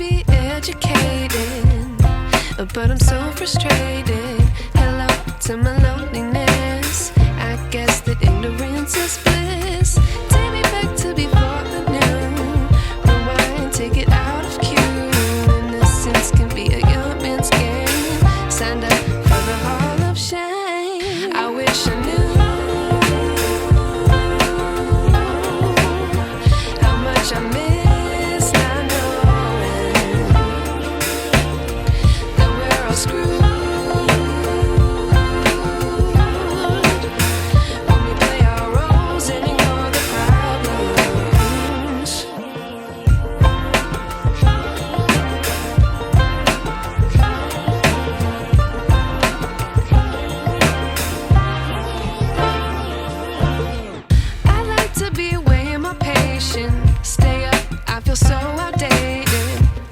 be educated, but I'm so frustrated. Hello to my loneliness. I guess that ignorance is bliss. Take me back to before I knew. Rewind, take it out of cue. Innocence can be a young man's game. Signed up for the hall of shame. I wish I knew how much I miss not knowing that we're all screwed when we play our roles and ignore the problems. I like to be away in my patience. Stay up, I feel so outdated.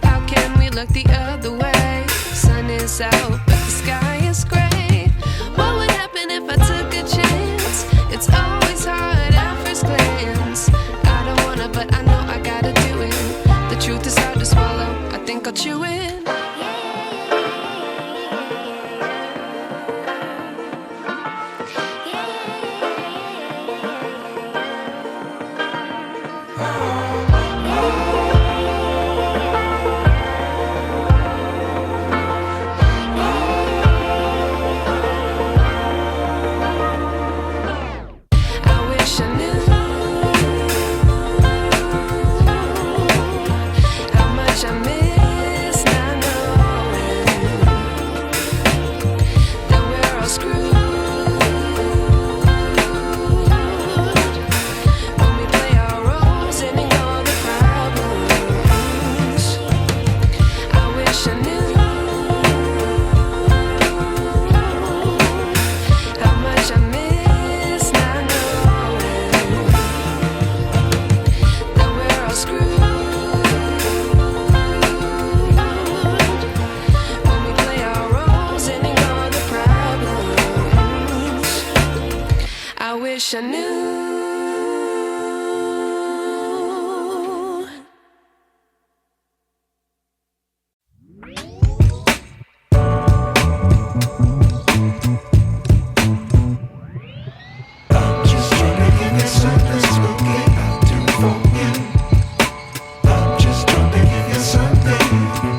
How can we look the other way? Sun is out, but the sky is gray. What would happen if I took a chance? It's always hard at first glance. I don't wanna, but I know I gotta do it. The truth is hard to swallow, I think I'll chew it. I wish I knew how much I miss not knowing that we're all screwed when we play our roles and ignore the problems. I wish I knew how much I miss not knowing that we're all screwed when we play our roles and ignore the problems. I wish I knew. Just trying to give you something spooky out to for you. I'm just trying to give you something.